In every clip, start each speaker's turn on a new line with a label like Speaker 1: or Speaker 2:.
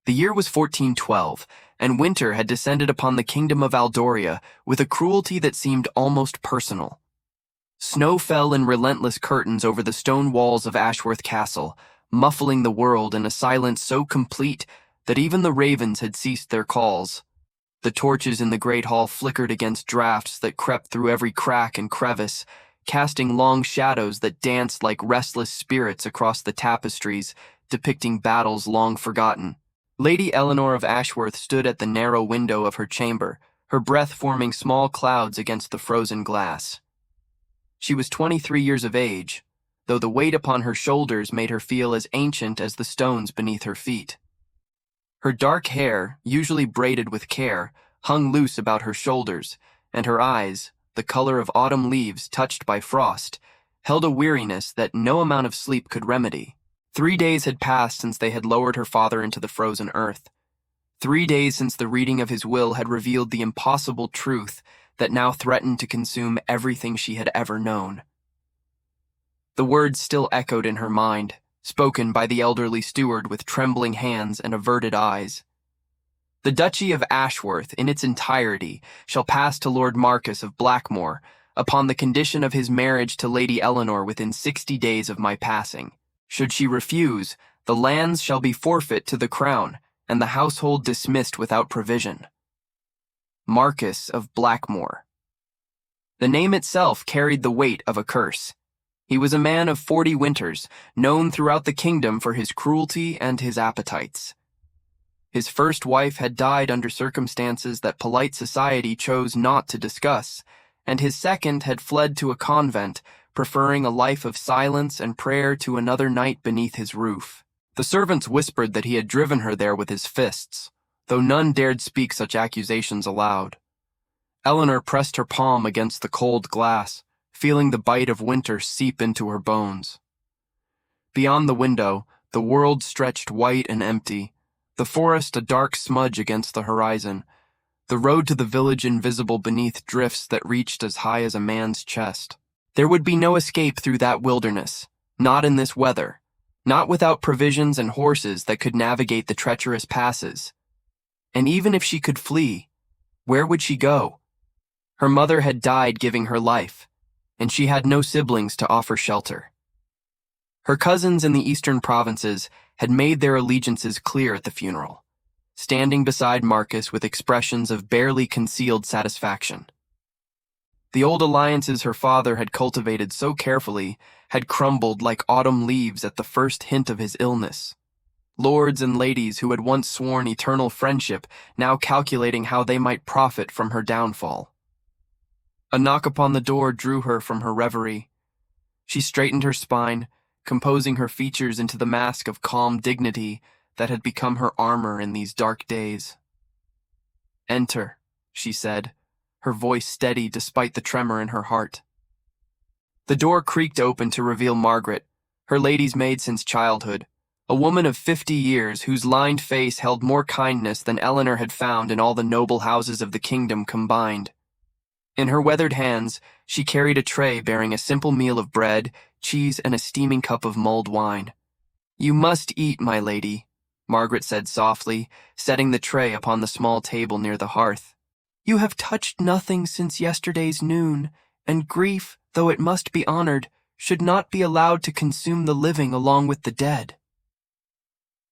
Speaker 1: The year was 1412, and winter had descended upon the kingdom of Aldoria with a cruelty that seemed almost personal. Snow fell in relentless curtains over the stone walls of Ashworth Castle, muffling the world in a silence so complete that even the ravens had ceased their calls. The torches in the great hall flickered against draughts that crept through every crack and crevice, casting long shadows that danced like restless spirits across the tapestries, depicting battles long forgotten. Lady Eleanor of Ashworth stood at the narrow window of her chamber, her breath forming small clouds against the frozen glass. She was 23 years of age, though the weight upon her shoulders made her feel as ancient as the stones beneath her feet. Her dark hair, usually braided with care, hung loose about her shoulders, and her eyes, the color of autumn leaves touched by frost, held a weariness that no amount of sleep could remedy. 3 days had passed since they had lowered her father into the frozen earth. 3 days since the reading of his will had revealed the impossible truth that now threatened to consume everything she had ever known. The words still echoed in her mind, spoken by the elderly steward with trembling hands and averted eyes. The Duchy of Ashworth, in its entirety, shall pass to Lord Marquess of Blackmore, upon the condition of his marriage to Lady Eleanor within 60 days of my passing. Should she refuse, the lands shall be forfeit to the crown, and the household dismissed without provision. Marquess of Blackmore. The name itself carried the weight of a curse. He was a man of 40 winters, known throughout the kingdom for his cruelty and his appetites. His first wife had died under circumstances that polite society chose not to discuss, and his second had fled to a convent, preferring a life of silence and prayer to another night beneath his roof. The servants whispered that he had driven her there with his fists, though none dared speak such accusations aloud. Eleanor pressed her palm against the cold glass, feeling the bite of winter seep into her bones. Beyond the window, the world stretched white and empty, the forest a dark smudge against the horizon, the road to the village invisible beneath drifts that reached as high as a man's chest. There would be no escape through that wilderness, not in this weather, not without provisions and horses that could navigate the treacherous passes. And even if she could flee, where would she go? Her mother had died giving her life, and she had no siblings to offer shelter. Her cousins in the eastern provinces had made their allegiances clear at the funeral, standing beside Marcus with expressions of barely concealed satisfaction. The old alliances her father had cultivated so carefully had crumbled like autumn leaves at the first hint of his illness. Lords and ladies who had once sworn eternal friendship, now calculating how they might profit from her downfall. A knock upon the door drew her from her reverie. She straightened her spine, composing her features into the mask of calm dignity that had become her armor in these dark days. "Enter," she said, her voice steady despite the tremor in her heart. The door creaked open to reveal Margaret, her lady's maid since childhood, a woman of 50 years whose lined face held more kindness than Eleanor had found in all the noble houses of the kingdom combined. In her weathered hands, she carried a tray bearing a simple meal of bread, cheese, and a steaming cup of mulled wine. "You must eat, my lady," Margaret said softly, setting the tray upon the small table near the hearth. "You have touched nothing since yesterday's noon, and grief, though it must be honored, should not be allowed to consume the living along with the dead."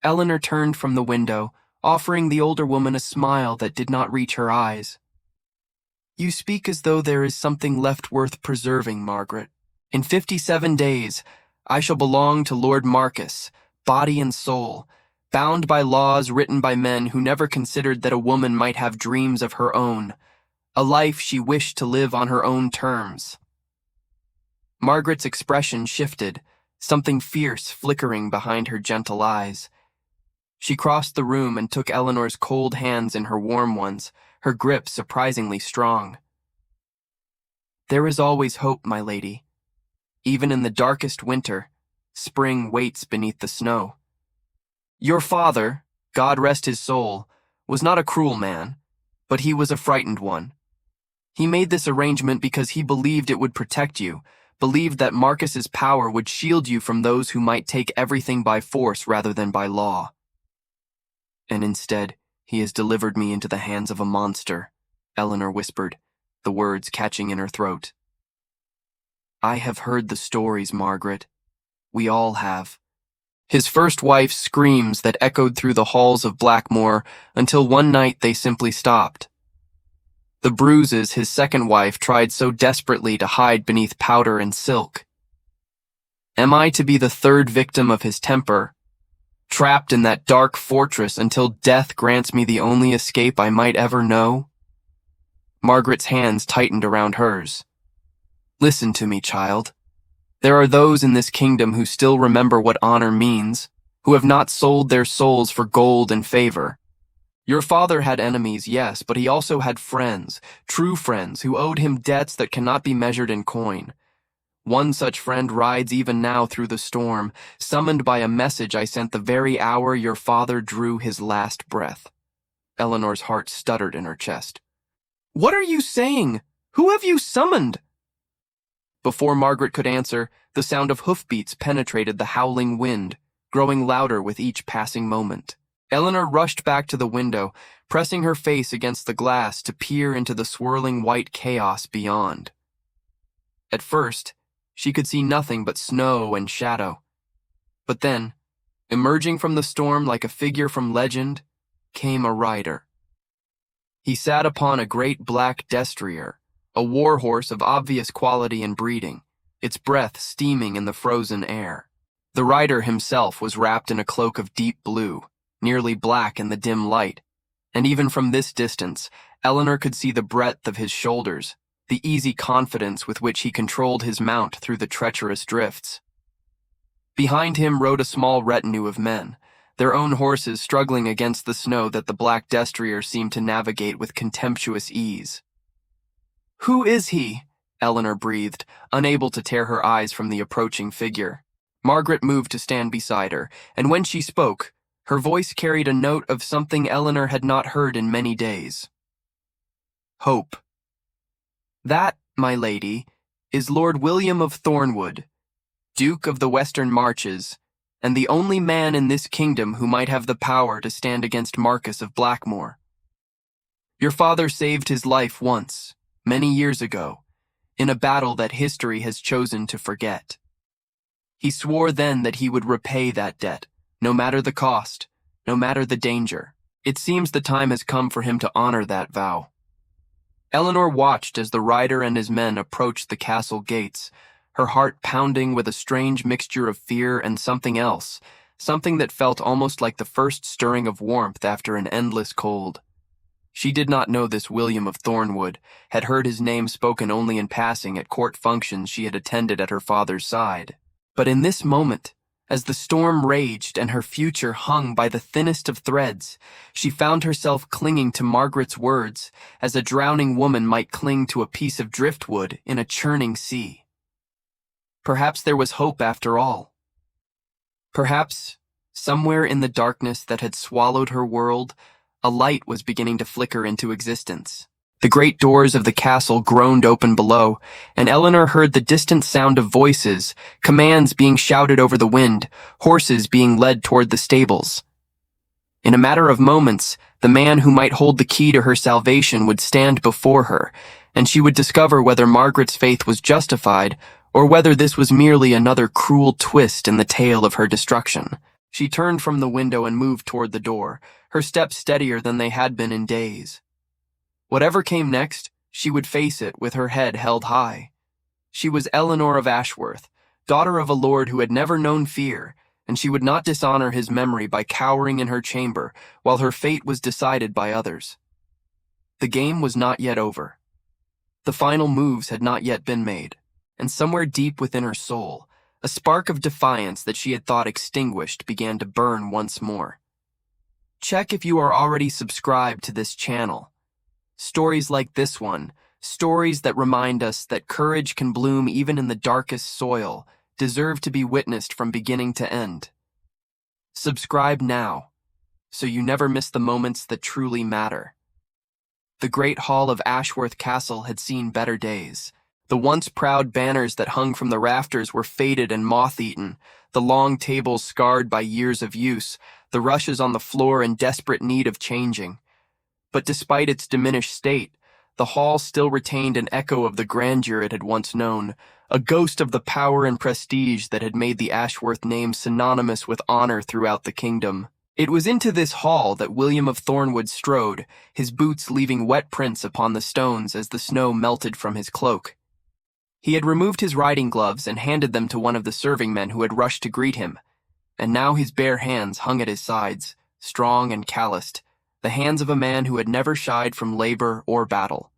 Speaker 1: Eleanor turned from the window, offering the older woman a smile that did not reach her eyes. "You speak as though there is something left worth preserving, Margaret. In 57 days, I shall belong to Lord Marquess, body and soul, bound by laws written by men who never considered that a woman might have dreams of her own, a life she wished to live on her own terms." Margaret's expression shifted, something fierce flickering behind her gentle eyes. She crossed the room and took Eleanor's cold hands in her warm ones, her grip surprisingly strong. "There is always hope, my lady. Even in the darkest winter, spring waits beneath the snow. Your father, God rest his soul, was not a cruel man, but he was a frightened one. He made this arrangement because he believed it would protect you, believed that Marcus's power would shield you from those who might take everything by force rather than by law." And instead, he has delivered me into the hands of a monster, Eleanor whispered, the words catching in her throat. I have heard the stories, Margaret. We all have. His first wife's screams that echoed through the halls of Blackmoor until one night they simply stopped. The bruises his second wife tried so desperately to hide beneath powder and silk. Am I to be the third victim of his temper, trapped in that dark fortress until death grants me the only escape I might ever know? Margaret's hands tightened around hers. Listen to me, child. There are those in this kingdom who still remember what honor means, who have not sold their souls for gold and favor. Your father had enemies, yes, but he also had friends, true friends, who owed him debts that cannot be measured in coin. One such friend rides even now through the storm, summoned by a message I sent the very hour your father drew his last breath. Eleanor's heart stuttered in her chest. What are you saying? Who have you summoned? Before Margaret could answer, the sound of hoofbeats penetrated the howling wind, growing louder with each passing moment. Eleanor rushed back to the window, pressing her face against the glass to peer into the swirling white chaos beyond. At first, she could see nothing but snow and shadow. But then, emerging from the storm like a figure from legend, came a rider. He sat upon a great black destrier, a war horse of obvious quality and breeding, its breath steaming in the frozen air. The rider himself was wrapped in a cloak of deep blue, nearly black in the dim light, and even from this distance, Eleanor could see the breadth of his shoulders, the easy confidence with which he controlled his mount through the treacherous drifts. Behind him rode a small retinue of men, their own horses struggling against the snow that the black destrier seemed to navigate with contemptuous ease. Who is he? Eleanor breathed, unable to tear her eyes from the approaching figure. Margaret moved to stand beside her, and when she spoke, her voice carried a note of something Eleanor had not heard in many days. Hope. That, my lady, is Lord William of Thornwood, Duke of the Western Marches, and the only man in this kingdom who might have the power to stand against Marquis of Blackmoor. Your father saved his life once, many years ago, in a battle that history has chosen to forget. He swore then that he would repay that debt, no matter the cost, no matter the danger. It seems the time has come for him to honor that vow. Eleanor watched as the rider and his men approached the castle gates, her heart pounding with a strange mixture of fear and something else, something that felt almost like the first stirring of warmth after an endless cold. She did not know this William of Thornwood, had heard his name spoken only in passing at court functions she had attended at her father's side. But in this moment, as the storm raged and her future hung by the thinnest of threads, she found herself clinging to Margaret's words as a drowning woman might cling to a piece of driftwood in a churning sea. Perhaps there was hope after all. Perhaps, somewhere in the darkness that had swallowed her world, a light was beginning to flicker into existence. The great doors of the castle groaned open below, and Eleanor heard the distant sound of voices, commands being shouted over the wind, horses being led toward the stables. In a matter of moments, the man who might hold the key to her salvation would stand before her, and she would discover whether Margaret's faith was justified or whether this was merely another cruel twist in the tale of her destruction. She turned from the window and moved toward the door, her steps steadier than they had been in days. Whatever came next, she would face it with her head held high. She was Eleanor of Ashworth, daughter of a lord who had never known fear, and she would not dishonor his memory by cowering in her chamber while her fate was decided by others. The game was not yet over. The final moves had not yet been made, and somewhere deep within her soul, a spark of defiance that she had thought extinguished began to burn once more. Check if you are already subscribed to this channel. Stories like this one, stories that remind us that courage can bloom even in the darkest soil, deserve to be witnessed from beginning to end. Subscribe now, so you never miss the moments that truly matter. The great hall of Ashworth Castle had seen better days. The once proud banners that hung from the rafters were faded and moth-eaten, the long tables scarred by years of use, the rushes on the floor in desperate need of changing. But despite its diminished state, the hall still retained an echo of the grandeur it had once known, a ghost of the power and prestige that had made the Ashworth name synonymous with honor throughout the kingdom. It was into this hall that William of Thornwood strode, his boots leaving wet prints upon the stones as the snow melted from his cloak. He had removed his riding gloves and handed them to one of the serving men who had rushed to greet him, and now his bare hands hung at his sides, strong and calloused, the hands of a man who had never shied from labor or battle.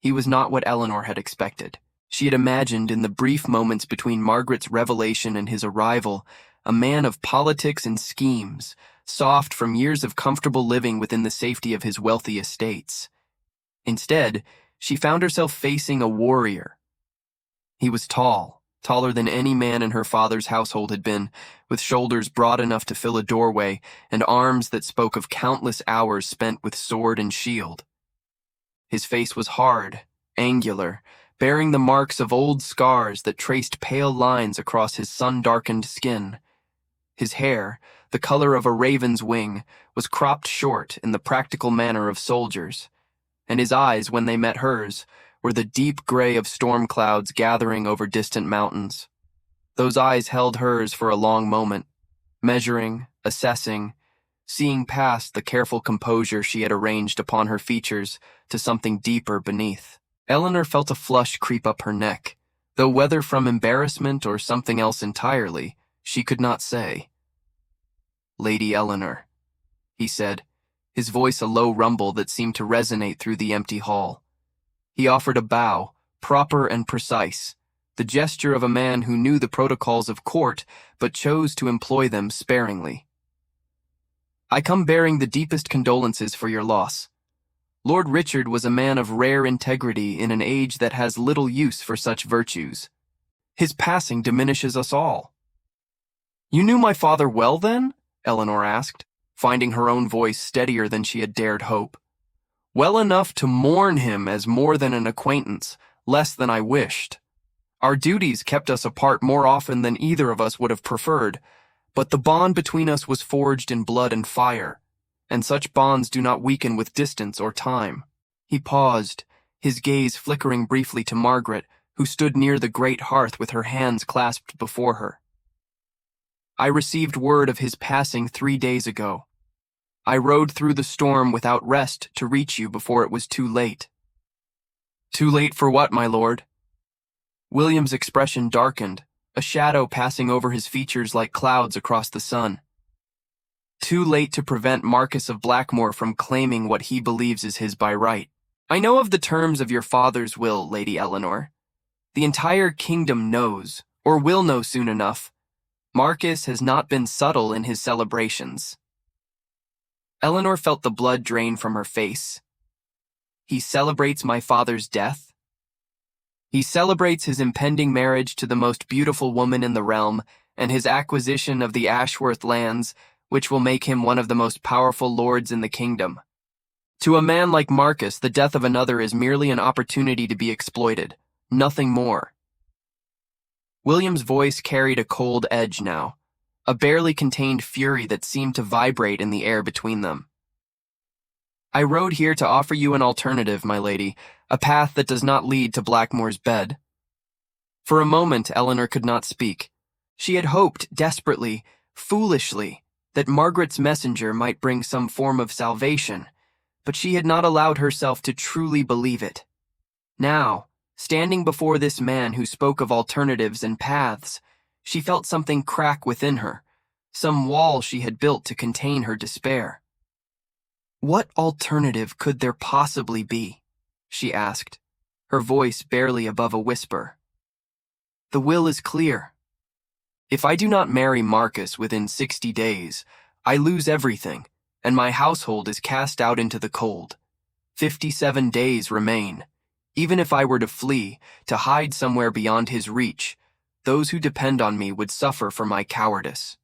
Speaker 1: He was not what Eleanor had expected. She had imagined in the brief moments between Margaret's revelation and his arrival, a man of politics and schemes, soft from years of comfortable living within the safety of his wealthy estates. Instead, she found herself facing a warrior. He was tall, taller than any man in her father's household had been, with shoulders broad enough to fill a doorway and arms that spoke of countless hours spent with sword and shield. His face was hard, angular, bearing the marks of old scars that traced pale lines across his sun-darkened skin. His hair, the color of a raven's wing, was cropped short in the practical manner of soldiers, and his eyes, when they met hers, were the deep gray of storm clouds gathering over distant mountains. Those eyes held hers for a long moment, measuring, assessing, seeing past the careful composure she had arranged upon her features to something deeper beneath. Eleanor felt a flush creep up her neck, though whether from embarrassment or something else entirely, she could not say. "Lady Eleanor," he said, his voice a low rumble that seemed to resonate through the empty hall. He offered a bow, proper and precise, the gesture of a man who knew the protocols of court but chose to employ them sparingly. "I come bearing the deepest condolences for your loss. Lord Richard was a man of rare integrity in an age that has little use for such virtues. His passing diminishes us all." "You knew my father well, then?" Eleanor asked, finding her own voice steadier than she had dared hope. "Well enough to mourn him as more than an acquaintance, less than I wished. Our duties kept us apart more often than either of us would have preferred, but the bond between us was forged in blood and fire, and such bonds do not weaken with distance or time." He paused, his gaze flickering briefly to Margaret, who stood near the great hearth with her hands clasped before her. "I received word of his passing 3 days ago. I rode through the storm without rest to reach you before it was too late." "Too late for what, my lord?" William's expression darkened, a shadow passing over his features like clouds across the sun. "Too late to prevent Marquis of Blackmore from claiming what he believes is his by right. I know of the terms of your father's will, Lady Eleanor. The entire kingdom knows, or will know soon enough. Marcus has not been subtle in his celebrations." Eleanor felt the blood drain from her face. "He celebrates my father's death? He celebrates his impending marriage to the most beautiful woman in the realm and his acquisition of the Ashworth lands, which will make him one of the most powerful lords in the kingdom. To a man like Marcus, the death of another is merely an opportunity to be exploited, nothing more." William's voice carried a cold edge now, a barely contained fury that seemed to vibrate in the air between them. "I rode here to offer you an alternative, my lady, a path that does not lead to Blackmore's bed." For a moment, Eleanor could not speak. She had hoped desperately, foolishly, that Margaret's messenger might bring some form of salvation, but she had not allowed herself to truly believe it. Now, standing before this man who spoke of alternatives and paths, she felt something crack within her, some wall she had built to contain her despair. "What alternative could there possibly be?" she asked, her voice barely above a whisper. "The will is clear. If I do not marry Marcus within 60 days, I lose everything, and my household is cast out into the cold. 57 days remain. Even if I were to flee, to hide somewhere beyond his reach, those who depend on me would suffer for my cowardice."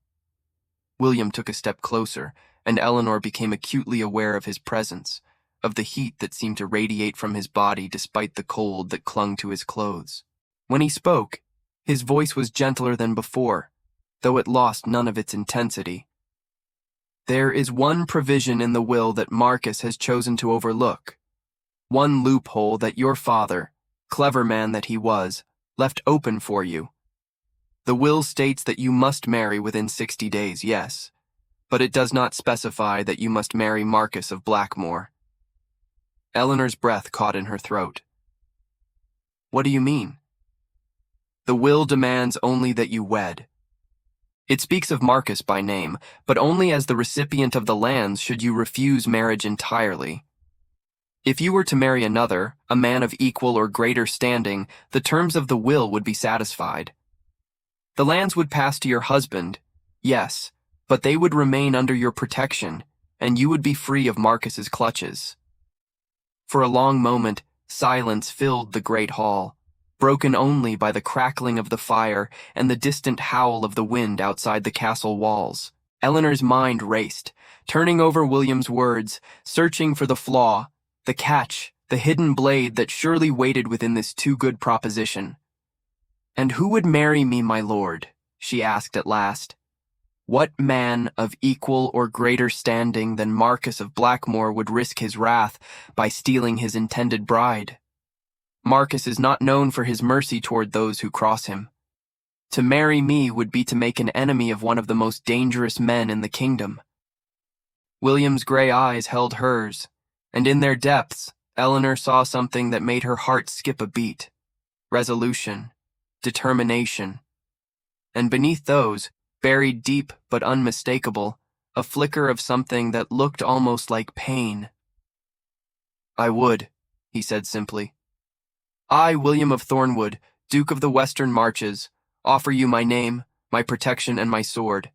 Speaker 1: William took a step closer, and Eleanor became acutely aware of his presence, of the heat that seemed to radiate from his body despite the cold that clung to his clothes. When he spoke, his voice was gentler than before, though it lost none of its intensity. There is one provision in the will that Marcus has chosen to overlook. One loophole that your father, clever man that he was, left open for you. The will states that you must marry within 60 days, yes, but it does not specify that you must marry Marcus of Blackmore. Eleanor's breath caught in her throat. What do you mean? The will demands only that you wed. It speaks of Marcus by name, but only as the recipient of the lands should you refuse marriage entirely. If you were to marry another, a man of equal or greater standing, the terms of the will would be satisfied. The lands would pass to your husband, yes, but they would remain under your protection, and you would be free of Marcus's clutches. For a long moment, silence filled the great hall, broken only by the crackling of the fire and the distant howl of the wind outside the castle walls. Eleanor's mind raced, turning over William's words, searching for the flaw, the catch, the hidden blade that surely waited within this too-good proposition. "And who would marry me, my lord?" she asked at last. "What man of equal or greater standing than Marcus of Blackmore would risk his wrath by stealing his intended bride? Marcus is not known for his mercy toward those who cross him. To marry me would be to make an enemy of one of the most dangerous men in the kingdom." William's gray eyes held hers, and in their depths, Eleanor saw something that made her heart skip a beat. Resolution, determination. And beneath those, buried deep but unmistakable, a flicker of something that looked almost like pain. "I would," he said simply. "I, William of Thornwood, Duke of the Western Marches, offer you my name, my protection, and my sword.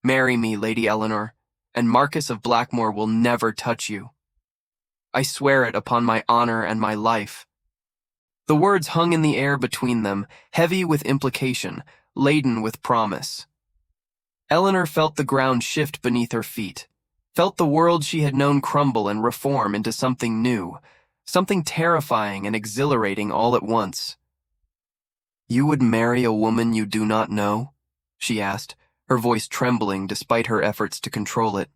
Speaker 1: Marry me, Lady Eleanor, and Marcus of Blackmore will never touch you. I swear it upon my honor and my life." The words hung in the air between them, heavy with implication, laden with promise. Eleanor felt the ground shift beneath her feet, felt the world she had known crumble and reform into something new, something terrifying and exhilarating all at once. "You would marry a woman you do not know?" she asked, her voice trembling despite her efforts to control it.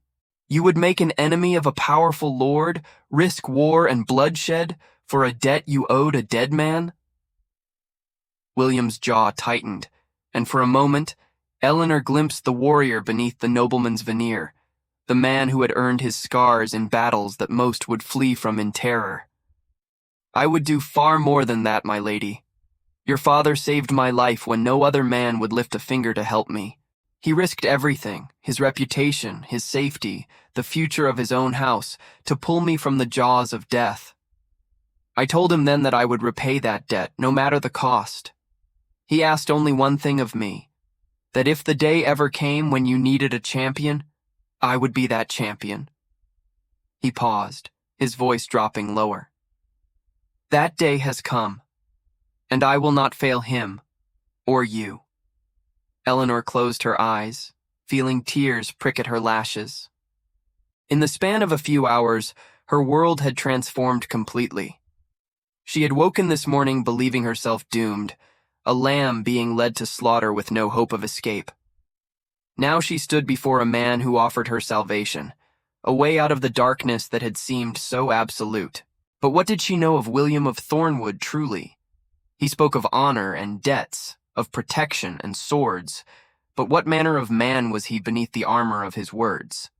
Speaker 1: "You would make an enemy of a powerful lord, risk war and bloodshed for a debt you owed a dead man?" William's jaw tightened, and for a moment, Eleanor glimpsed the warrior beneath the nobleman's veneer, the man who had earned his scars in battles that most would flee from in terror. "I would do far more than that, my lady. Your father saved my life when no other man would lift a finger to help me. He risked everything, his reputation, his safety, the future of his own house, to pull me from the jaws of death. I told him then that I would repay that debt, no matter the cost. He asked only one thing of me, that if the day ever came when you needed a champion, I would be that champion." He paused, his voice dropping lower. "That day has come, and I will not fail him, or you." Eleanor closed her eyes, feeling tears prick at her lashes. In the span of a few hours, her world had transformed completely. She had woken this morning believing herself doomed, a lamb being led to slaughter with no hope of escape. Now she stood before a man who offered her salvation, a way out of the darkness that had seemed so absolute. But what did she know of William of Thornwood truly? He spoke of honor and debts, of protection and swords, but what manner of man was he beneath the armor of his words?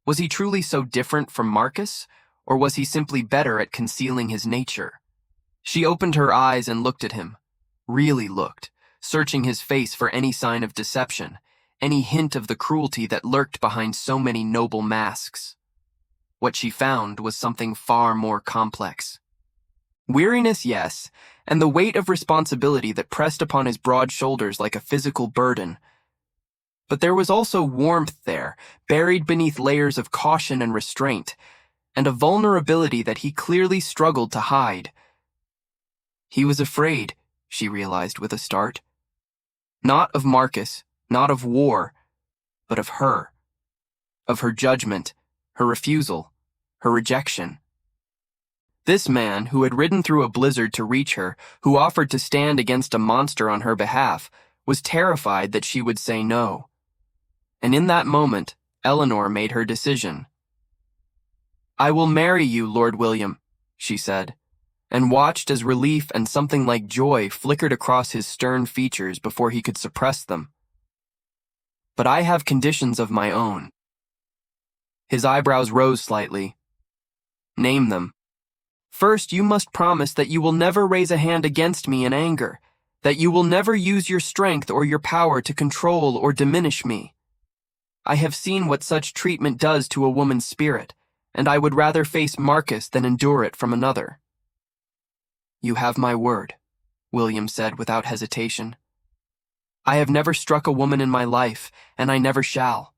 Speaker 1: Was he truly so different from Marcus, or was he simply better at concealing his nature? She opened her eyes and looked at him, really looked, searching his face for any sign of deception, any hint of the cruelty that lurked behind so many noble masks. What she found was something far more complex. Weariness, yes, and the weight of responsibility that pressed upon his broad shoulders like a physical burden. But there was also warmth there, buried beneath layers of caution and restraint, and a vulnerability that he clearly struggled to hide. He was afraid, she realized with a start. Not of Marcus, not of war, but of her. Of her judgment, her refusal, her rejection. This man, who had ridden through a blizzard to reach her, who offered to stand against a monster on her behalf, was terrified that she would say no. And in that moment, Eleanor made her decision. "I will marry you, Lord William," she said, and watched as relief and something like joy flickered across his stern features before he could suppress them. "But I have conditions of my own." His eyebrows rose slightly. "Name them." "First, you must promise that you will never raise a hand against me in anger, that you will never use your strength or your power to control or diminish me. I have seen what such treatment does to a woman's spirit, and I would rather face Marcus than endure it from another." "You have my word," William said without hesitation. "I have never struck a woman in my life, and I never shall.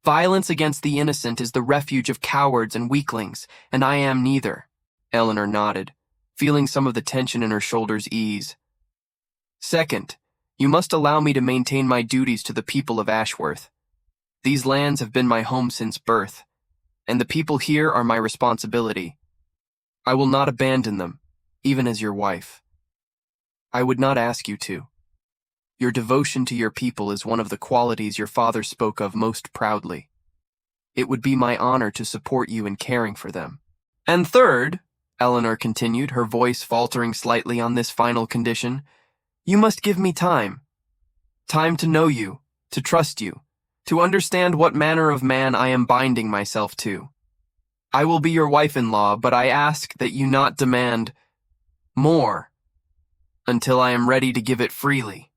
Speaker 1: Violence against the innocent is the refuge of cowards and weaklings, and I am neither." Eleanor nodded, feeling some of the tension in her shoulders ease. "Second, you must allow me to maintain my duties to the people of Ashworth. These lands have been my home since birth, and the people here are my responsibility. I will not abandon them, even as your wife. I would not ask you to. Your devotion to your people is one of the qualities your father spoke of most proudly. It would be my honor to support you in caring for them. And third," Eleanor continued, her voice faltering slightly on this final condition, "you must give me time. Time to know you, to trust you, to understand what manner of man I am binding myself to. I will be your wife-in-law, but I ask that you not demand more until I am ready to give it freely."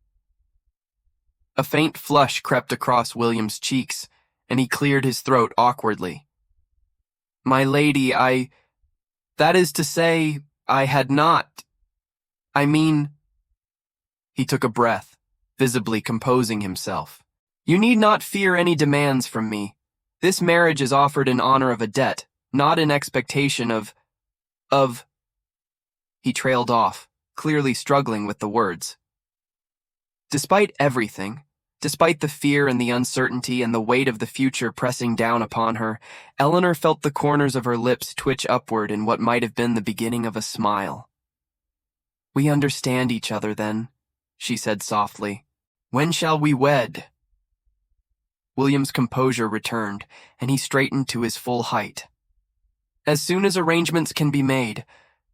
Speaker 1: A faint flush crept across William's cheeks, and he cleared his throat awkwardly. "My lady, that is to say, I had not. I mean—" He took a breath, visibly composing himself. "You need not fear any demands from me. This marriage is offered in honor of a debt, not in expectation of... He trailed off, clearly struggling with the words. Despite everything, despite the fear and the uncertainty and the weight of the future pressing down upon her, Eleanor felt the corners of her lips twitch upward in what might have been the beginning of a smile. "We understand each other, then," she said softly. "When shall we wed?" William's composure returned, and he straightened to his full height. "As soon as arrangements can be made.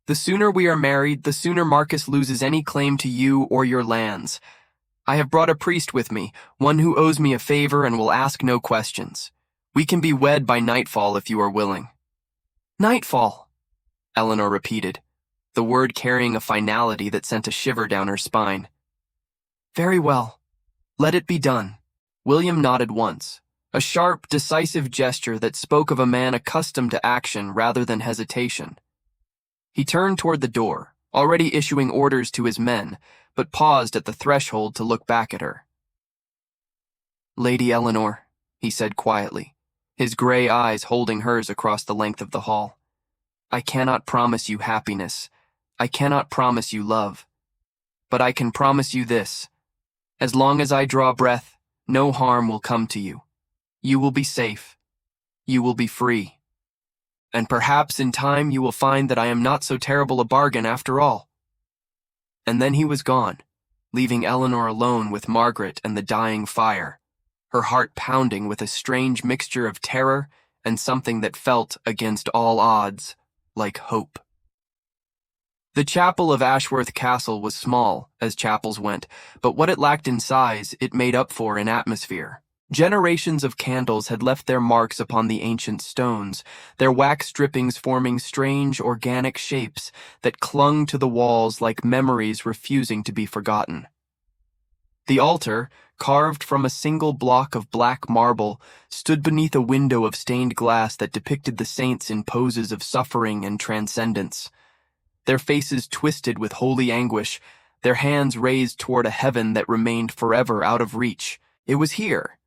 Speaker 1: The sooner we are married, the sooner Marcus loses any claim to you or your lands. I have brought a priest with me, one who owes me a favor and will ask no questions. We can be wed by nightfall if you are willing." "Nightfall," Eleanor repeated, the word carrying a finality that sent a shiver down her spine. "Very well. Let it be done." William nodded once, a sharp, decisive gesture that spoke of a man accustomed to action rather than hesitation. He turned toward the door, already issuing orders to his men, but paused at the threshold to look back at her. "Lady Eleanor," he said quietly, his gray eyes holding hers across the length of the hall, "I cannot promise you happiness. I cannot promise you love. But I can promise you this. As long as I draw breath, no harm will come to you. You will be safe. You will be free. And perhaps in time you will find that I am not so terrible a bargain after all." And then he was gone, leaving Eleanor alone with Margaret and the dying fire, her heart pounding with a strange mixture of terror and something that felt, against all odds, like hope. The chapel of Ashworth Castle was small, as chapels went, but what it lacked in size, it made up for in atmosphere. Generations of candles had left their marks upon the ancient stones, their wax drippings forming strange organic shapes that clung to the walls like memories refusing to be forgotten. The altar, carved from a single block of black marble, stood beneath a window of stained glass that depicted the saints in poses of suffering and transcendence. Their faces twisted with holy anguish, their hands raised toward a heaven that remained forever out of reach. It was here,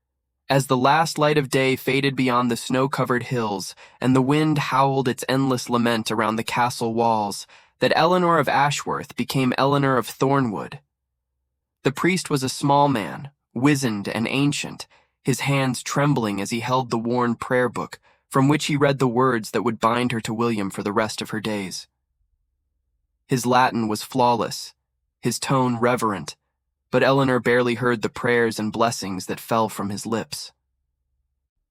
Speaker 1: as the last light of day faded beyond the snow-covered hills and the wind howled its endless lament around the castle walls, that Eleanor of Ashworth became Eleanor of Thornwood. The priest was a small man, wizened and ancient, his hands trembling as he held the worn prayer book, from which he read the words that would bind her to William for the rest of her days. His Latin was flawless, his tone reverent, but Eleanor barely heard the prayers and blessings that fell from his lips.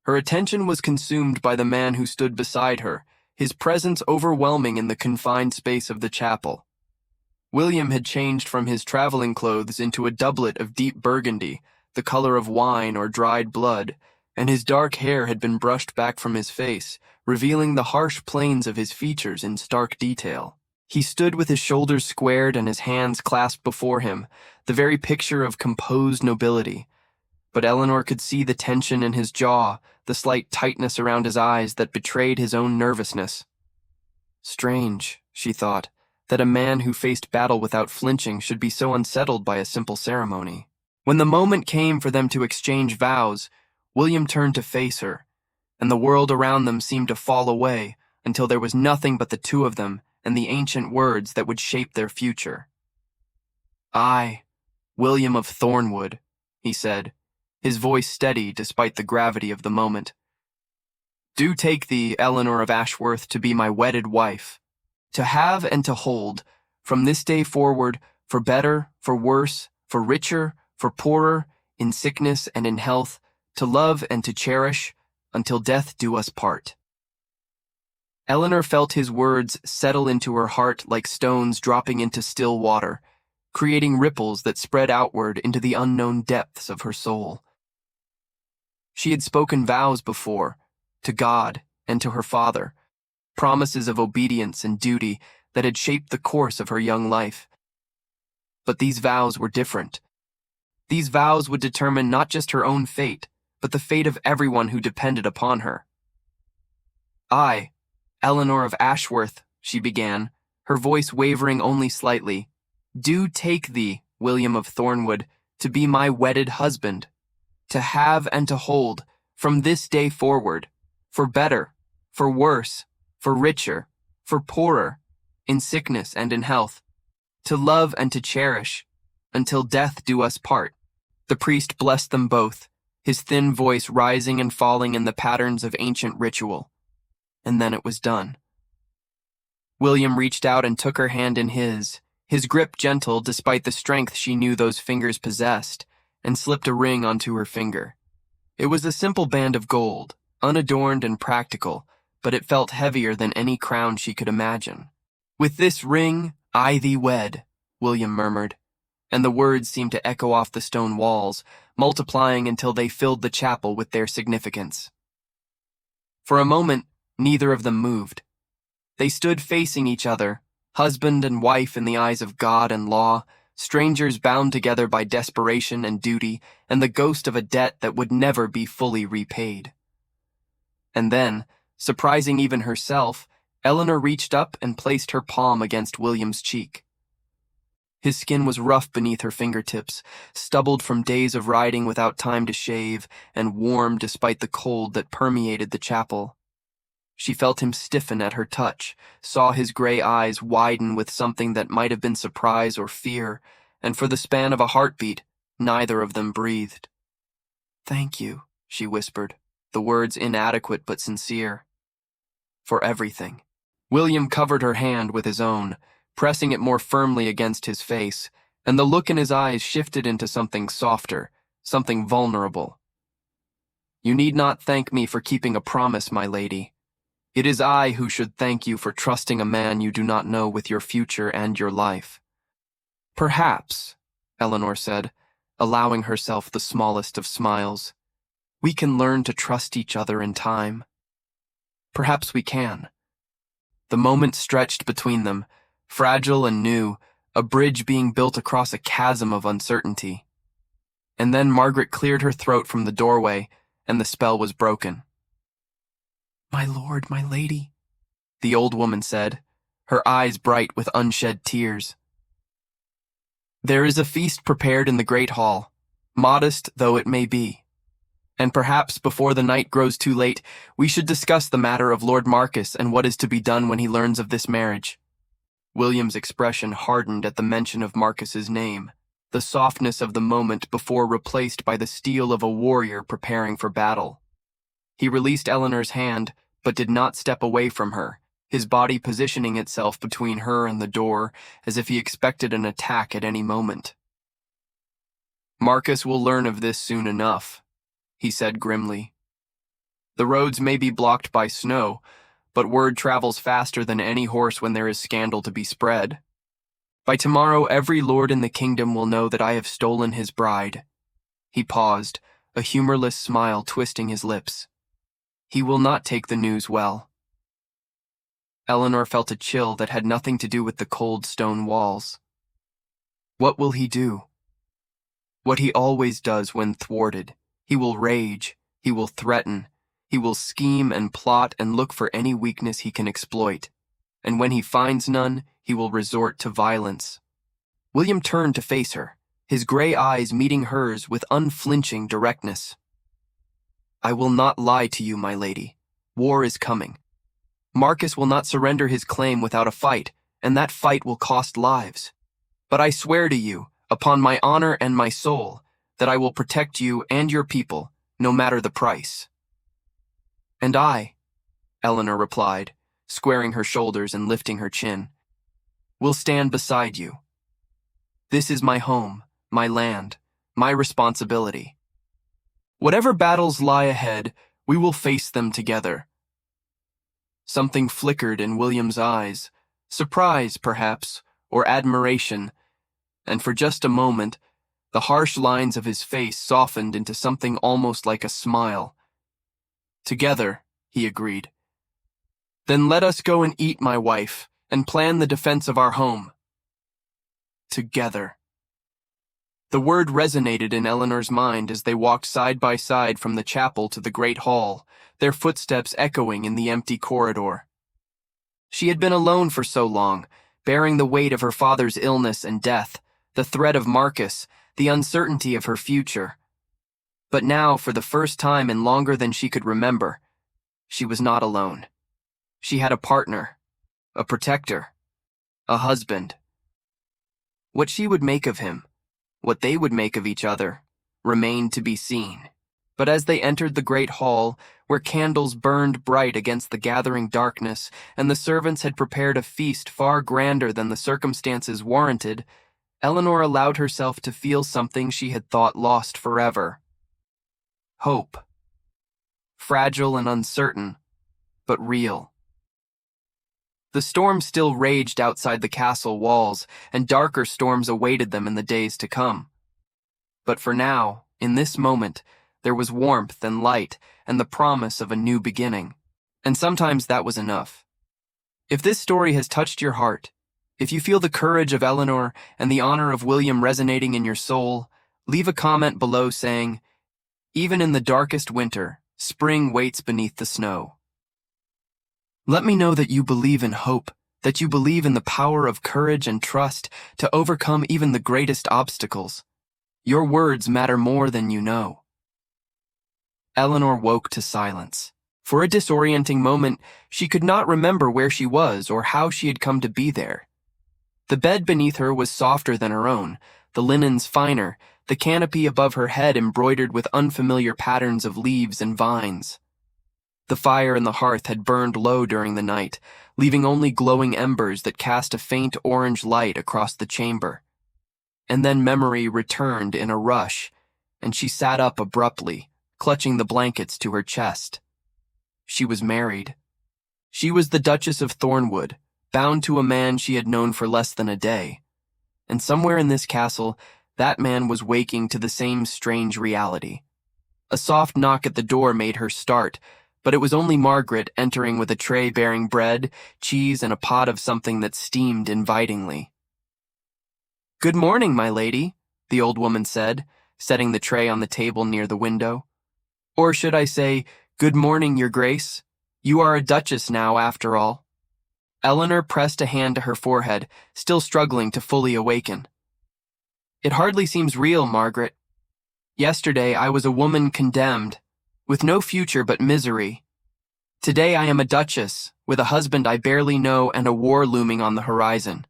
Speaker 1: Her attention was consumed by the man who stood beside her, his presence overwhelming in the confined space of the chapel. William had changed from his traveling clothes into a doublet of deep burgundy, the color of wine or dried blood, and his dark hair had been brushed back from his face, revealing the harsh planes of his features in stark detail. He stood with his shoulders squared and his hands clasped before him, the very picture of composed nobility. But Eleanor could see the tension in his jaw, the slight tightness around his eyes that betrayed his own nervousness. Strange, she thought, that a man who faced battle without flinching should be so unsettled by a simple ceremony. When the moment came for them to exchange vows, William turned to face her, and the world around them seemed to fall away until there was nothing but the two of them and the ancient words that would shape their future. "I, William of Thornwood," he said, his voice steady despite the gravity of the moment, "do take thee, Eleanor of Ashworth, to be my wedded wife, to have and to hold, from this day forward, for better, for worse, for richer, for poorer, in sickness and in health, to love and to cherish, until death do us part." Eleanor felt his words settle into her heart like stones dropping into still water, creating ripples that spread outward into the unknown depths of her soul. She had spoken vows before, to God and to her father, promises of obedience and duty that had shaped the course of her young life. But these vows were different. These vows would determine not just her own fate, but the fate of everyone who depended upon her. "I, Eleanor of Ashworth," she began, her voice wavering only slightly, "do take thee, William of Thornwood, to be my wedded husband, to have and to hold, from this day forward, for better, for worse, for richer, for poorer, in sickness and in health, to love and to cherish, until death do us part." The priest blessed them both, his thin voice rising and falling in the patterns of ancient ritual. And then it was done. William reached out and took her hand in his grip gentle despite the strength she knew those fingers possessed, and slipped a ring onto her finger. It was a simple band of gold, unadorned and practical, but it felt heavier than any crown she could imagine. "With this ring, I thee wed," William murmured, and the words seemed to echo off the stone walls, multiplying until they filled the chapel with their significance. For a moment, neither of them moved. They stood facing each other, husband and wife in the eyes of God and law, strangers bound together by desperation and duty, and the ghost of a debt that would never be fully repaid. And then, surprising even herself, Eleanor reached up and placed her palm against William's cheek. His skin was rough beneath her fingertips, stubbled from days of riding without time to shave, and warm despite the cold that permeated the chapel. She felt him stiffen at her touch, saw his gray eyes widen with something that might have been surprise or fear, and for the span of a heartbeat, neither of them breathed. "Thank you," she whispered, the words inadequate but sincere. "For everything." William covered her hand with his own, pressing it more firmly against his face, and the look in his eyes shifted into something softer, something vulnerable. "You need not thank me for keeping a promise, my lady. It is I who should thank you for trusting a man you do not know with your future and your life." "Perhaps," Eleanor said, allowing herself the smallest of smiles, "we can learn to trust each other in time. Perhaps we can." The moment stretched between them, fragile and new, a bridge being built across a chasm of uncertainty. And then Margaret cleared her throat from the doorway, and the spell was broken. "My lord, my lady," the old woman said, her eyes bright with unshed tears. "There is a feast prepared in the great hall, modest though it may be. And perhaps before the night grows too late, we should discuss the matter of Lord Marcus and what is to be done when he learns of this marriage." William's expression hardened at the mention of Marcus's name, the softness of the moment before replaced by the steel of a warrior preparing for battle. He released Eleanor's hand, but did not step away from her, his body positioning itself between her and the door, as if he expected an attack at any moment. "Marcus will learn of this soon enough," he said grimly. The roads may be blocked by snow, but word travels faster than any horse when there is scandal to be spread. By tomorrow, every lord in the kingdom will know that I have stolen his bride." He paused, a humorless smile twisting his lips. "He will not take the news well." Eleanor felt a chill that had nothing to do with the cold stone walls. What will he do? What he always does when thwarted. He will rage, he will threaten, he will scheme and plot and look for any weakness he can exploit. And when he finds none, he will resort to violence. William turned to face her, his gray eyes meeting hers with unflinching directness. "I will not lie to you, my lady. War is coming. Marcus will not surrender his claim without a fight, and that fight will cost lives. But I swear to you, upon my honor and my soul, that I will protect you and your people, no matter the price." "And I," Eleanor replied, squaring her shoulders and lifting her chin, "will stand beside you. This is my home, my land, my responsibility. Whatever battles lie ahead, we will face them together." Something flickered in William's eyes, surprise, perhaps, or admiration, and for just a moment, the harsh lines of his face softened into something almost like a smile. "Together," he agreed. "Then let us go and eat, my wife, and plan the defense of our home." Together. The word resonated in Eleanor's mind as they walked side by side from the chapel to the great hall, their footsteps echoing in the empty corridor. She had been alone for so long, bearing the weight of her father's illness and death, the threat of Marcus, the uncertainty of her future. But now, for the first time in longer than she could remember, she was not alone. She had a partner, a protector, a husband. What she would make of him, what they would make of each other, remained to be seen. But as they entered the great hall, where candles burned bright against the gathering darkness, and the servants had prepared a feast far grander than the circumstances warranted, Eleanor allowed herself to feel something she had thought lost forever. Hope. Fragile and uncertain, but real. The storm still raged outside the castle walls, and darker storms awaited them in the days to come. But for now, in this moment, there was warmth and light and the promise of a new beginning. And sometimes that was enough. If this story has touched your heart, if you feel the courage of Eleanor and the honor of William resonating in your soul, leave a comment below saying, "Even in the darkest winter, spring waits beneath the snow." Let me know that you believe in hope, that you believe in the power of courage and trust to overcome even the greatest obstacles. Your words matter more than you know. Eleanor woke to silence. For a disorienting moment, she could not remember where she was or how she had come to be there. The bed beneath her was softer than her own, the linens finer, the canopy above her head embroidered with unfamiliar patterns of leaves and vines. The fire in the hearth had burned low during the night, leaving only glowing embers that cast a faint orange light across the chamber. And then memory returned in a rush, and she sat up abruptly, clutching the blankets to her chest. She was married. She was the Duchess of Thornwood, bound to a man she had known for less than a day. And somewhere in this castle, that man was waking to the same strange reality. A soft knock at the door made her start, but it was only Margaret entering with a tray bearing bread, cheese, and a pot of something that steamed invitingly. "Good morning, my lady," the old woman said, setting the tray on the table near the window. "Or should I say, good morning, your grace? You are a duchess now, after all." Eleanor pressed a hand to her forehead, still struggling to fully awaken. "It hardly seems real, Margaret. Yesterday I was a woman condemned, with no future but misery. Today I am a duchess, with a husband I barely know and a war looming on the horizon."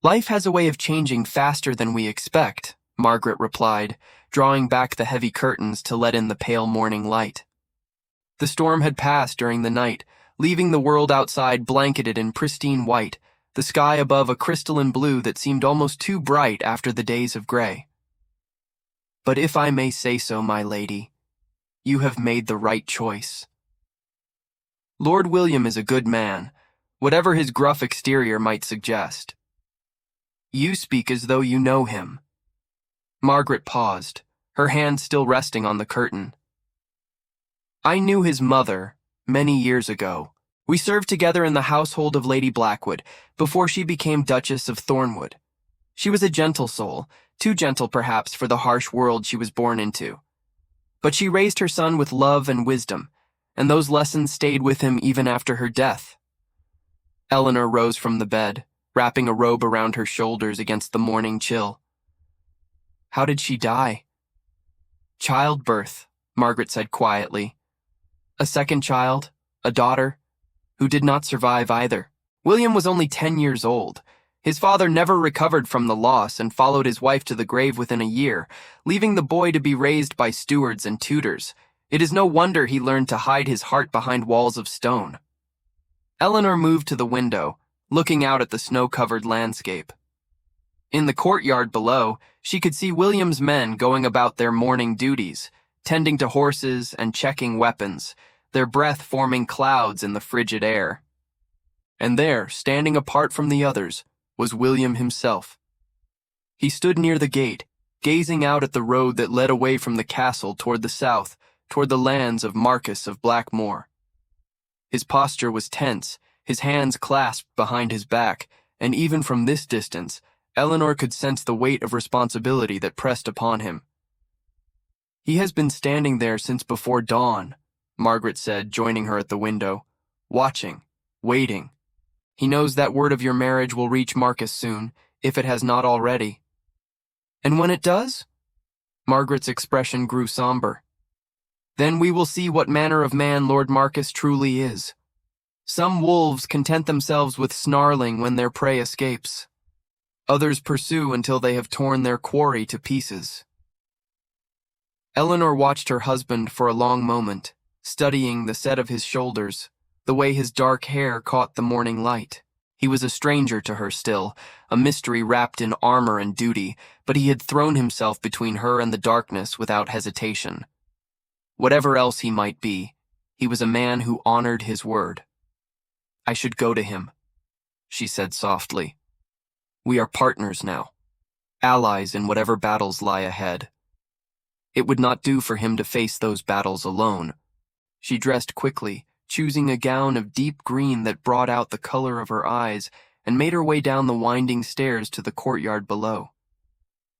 Speaker 1: "Life has a way of changing faster than we expect," Margaret replied, drawing back the heavy curtains to let in the pale morning light. The storm had passed during the night, leaving the world outside blanketed in pristine white, the sky above a crystalline blue that seemed almost too bright after the days of gray. "But if I may say so, my lady, You have made the right choice. Lord William is a good man, whatever his gruff exterior might suggest. You speak as though you know him. Margaret paused, her hand still resting on the curtain. I knew his mother many years ago. We served together in the household of Lady Blackwood before she became Duchess of Thornwood. She was a gentle soul, too gentle perhaps for the harsh world she was born into. But she raised her son with love and wisdom, and those lessons stayed with him even after her death. Eleanor rose from the bed, wrapping a robe around her shoulders against the morning chill. How did she die? Childbirth, Margaret said quietly. A second child, a daughter, who did not survive either. William was only 10 years old. His father never recovered from the loss and followed his wife to the grave within a year, leaving the boy to be raised by stewards and tutors. It is no wonder he learned to hide his heart behind walls of stone. Eleanor moved to the window, looking out at the snow-covered landscape. In the courtyard below, she could see William's men going about their morning duties, tending to horses and checking weapons, their breath forming clouds in the frigid air. And there, standing apart from the others, was William himself. He stood near the gate, gazing out at the road that led away from the castle toward the south, toward the lands of Marquis of Blackmore. His posture was tense, his hands clasped behind his back, and even from this distance, Eleanor could sense the weight of responsibility that pressed upon him. He has been standing there since before dawn, Margaret said, joining her at the window, watching, waiting. He knows that word of your marriage will reach Marquis soon, if it has not already. And when it does? Margaret's expression grew somber. Then we will see what manner of man Lord Marquis truly is. Some wolves content themselves with snarling when their prey escapes. Others pursue until they have torn their quarry to pieces. Eleanor watched her husband for a long moment, studying the set of his shoulders, the way his dark hair caught the morning light. He was a stranger to her still, a mystery wrapped in armor and duty, but he had thrown himself between her and the darkness without hesitation. Whatever else he might be, he was a man who honored his word. I should go to him, she said softly. We are partners now, allies in whatever battles lie ahead. It would not do for him to face those battles alone. She dressed quickly, choosing a gown of deep green that brought out the color of her eyes, and made her way down the winding stairs to the courtyard below.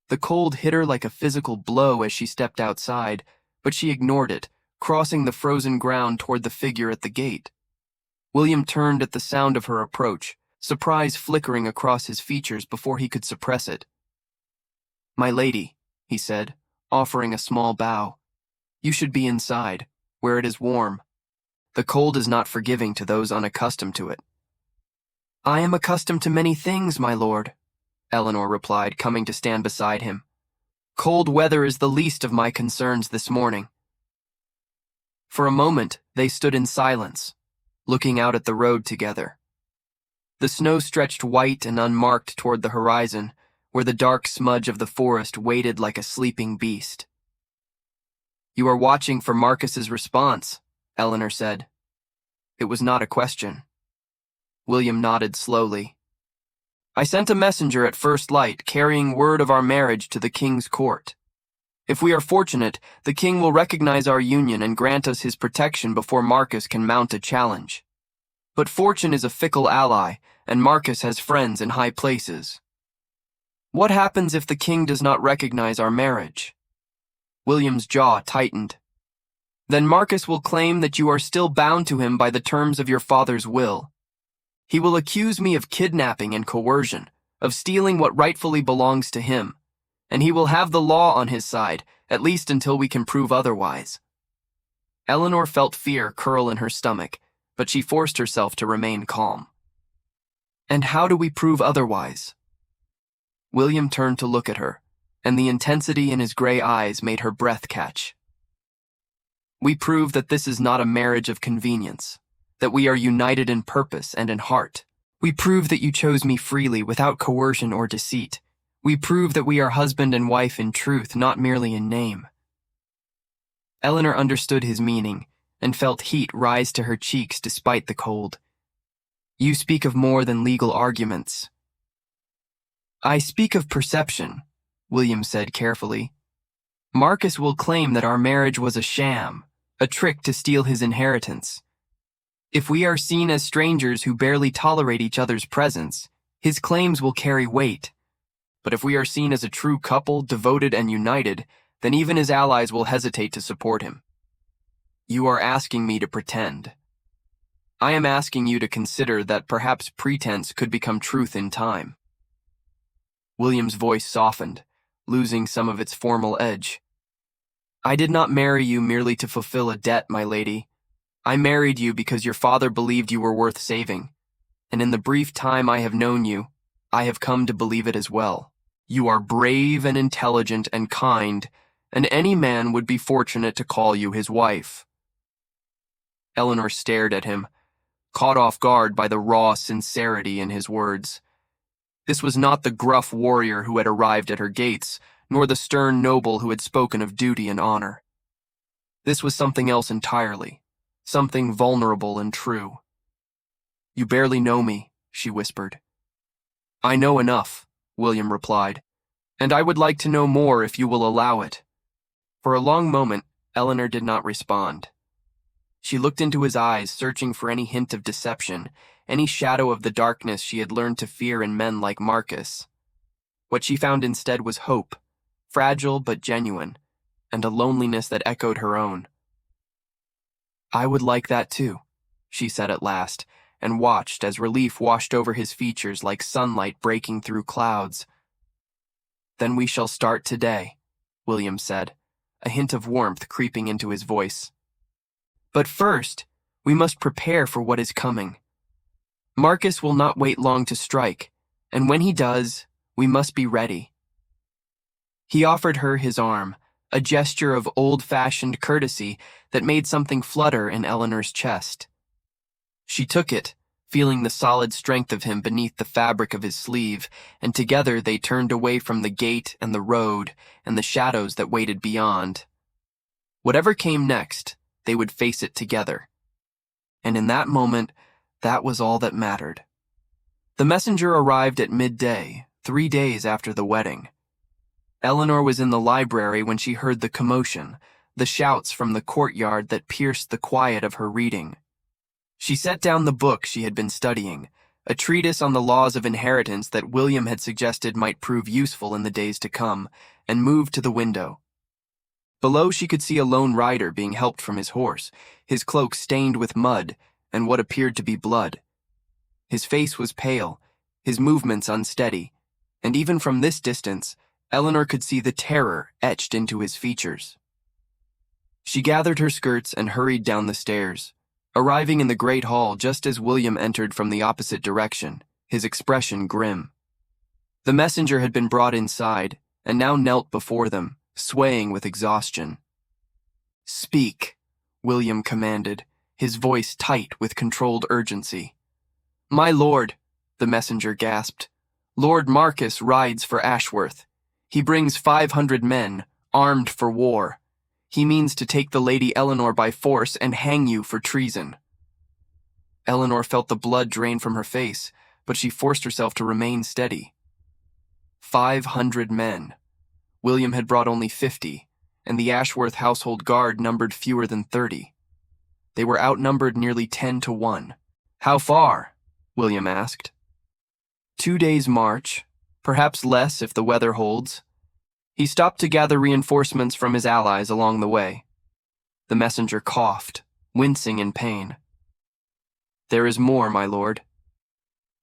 Speaker 1: The cold hit her like a physical blow as she stepped outside, but she ignored it, crossing the frozen ground toward the figure at the gate. William turned at the sound of her approach, surprise flickering across his features before he could suppress it. My lady, he said, offering a small bow. You should be inside, where it is warm. The cold is not forgiving to those unaccustomed to it. I am accustomed to many things, my lord, Eleanor replied, coming to stand beside him. Cold weather is the least of my concerns this morning. For a moment, they stood in silence, looking out at the road together. The snow stretched white and unmarked toward the horizon, where the dark smudge of the forest waited like a sleeping beast. You are watching for Marcus's response, Eleanor said. It was not a question. William nodded slowly. I sent a messenger at first light, carrying word of our marriage to the king's court. If we are fortunate, the king will recognize our union and grant us his protection before Marcus can mount a challenge. But fortune is a fickle ally, and Marcus has friends in high places. What happens if the king does not recognize our marriage? William's jaw tightened. Then Marcus will claim that you are still bound to him by the terms of your father's will. He will accuse me of kidnapping and coercion, of stealing what rightfully belongs to him, and he will have the law on his side, at least until we can prove otherwise. Eleanor felt fear curl in her stomach, but she forced herself to remain calm. And how do we prove otherwise? William turned to look at her, and the intensity in his gray eyes made her breath catch. We prove that this is not a marriage of convenience, that we are united in purpose and in heart. We prove that you chose me freely without coercion or deceit. We prove that we are husband and wife in truth, not merely in name. Eleanor understood his meaning and felt heat rise to her cheeks despite the cold. You speak of more than legal arguments. I speak of perception, William said carefully. Marcus will claim that our marriage was a sham, a trick to steal his inheritance. If we are seen as strangers who barely tolerate each other's presence, his claims will carry weight. But if we are seen as a true couple, devoted and united, then even his allies will hesitate to support him. You are asking me to pretend. I am asking you to consider that perhaps pretense could become truth in time. William's voice softened, losing some of its formal edge. I did not marry you merely to fulfill a debt, my lady. I married you because your father believed you were worth saving, and in the brief time I have known you, I have come to believe it as well. You are brave and intelligent and kind, and any man would be fortunate to call you his wife. Eleanor stared at him, caught off guard by the raw sincerity in his words. This was not the gruff warrior who had arrived at her gates, nor the stern noble who had spoken of duty and honor. This was something else entirely, something vulnerable and true. You barely know me, she whispered. I know enough, William replied, and I would like to know more if you will allow it. For a long moment, Eleanor did not respond. She looked into his eyes, searching for any hint of deception, any shadow of the darkness she had learned to fear in men like Marcus. What she found instead was hope, fragile but genuine, and a loneliness that echoed her own. I would like that too, she said at last, and watched as relief washed over his features like sunlight breaking through clouds. Then we shall start today, William said, a hint of warmth creeping into his voice. But first, we must prepare for what is coming. Marcus will not wait long to strike, and when he does, we must be ready. He offered her his arm, a gesture of old-fashioned courtesy that made something flutter in Eleanor's chest. She took it, feeling the solid strength of him beneath the fabric of his sleeve, and together they turned away from the gate and the road and the shadows that waited beyond. Whatever came next, they would face it together. And in that moment, that was all that mattered. The messenger arrived at midday, 3 days after the wedding. Eleanor was in the library when she heard the commotion, the shouts from the courtyard that pierced the quiet of her reading. She set down the book she had been studying, a treatise on the laws of inheritance that William had suggested might prove useful in the days to come, and moved to the window. Below she could see a lone rider being helped from his horse, his cloak stained with mud and what appeared to be blood. His face was pale, his movements unsteady, and even from this distance, Eleanor could see the terror etched into his features. She gathered her skirts and hurried down the stairs, arriving in the great hall just as William entered from the opposite direction, his expression grim. The messenger had been brought inside, and now knelt before them, swaying with exhaustion. Speak, William commanded, his voice tight with controlled urgency. My lord, the messenger gasped, Lord Marcus rides for Ashworth. He brings 500 men, armed for war. He means to take the Lady Eleanor by force and hang you for treason. Eleanor felt the blood drain from her face, but she forced herself to remain steady. 500 men. William had brought only 50, and the Ashworth household guard numbered fewer than 30. They were outnumbered nearly 10 to 1. How far? William asked. 2 days' march, perhaps less if the weather holds. He stopped to gather reinforcements from his allies along the way. The messenger coughed, wincing in pain. There is more, my lord.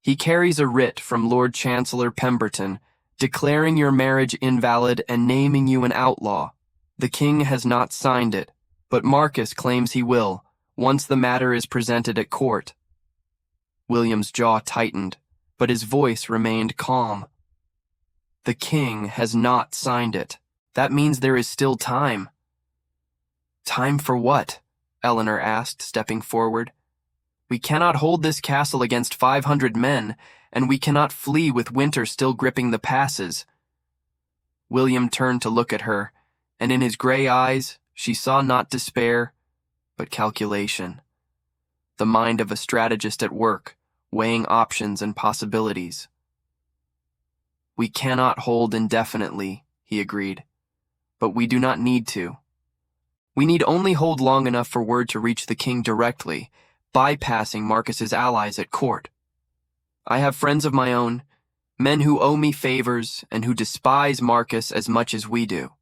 Speaker 1: He carries a writ from Lord Chancellor Pemberton, declaring your marriage invalid and naming you an outlaw. The king has not signed it, but Marcus claims he will, once the matter is presented at court. William's jaw tightened, but his voice remained calm. The king has not signed it. That means there is still time. Time for what? Eleanor asked, stepping forward. We cannot hold this castle against 500 men, and we cannot flee with winter still gripping the passes. William turned to look at her, and in his gray eyes She saw not despair, but calculation, the mind of a strategist at work, weighing options and possibilities. We cannot hold indefinitely, he agreed, but we do not need to. We need only hold long enough for word to reach the king directly, bypassing Marcus's allies at court. I have friends of my own, men who owe me favors and who despise Marcus as much as we do.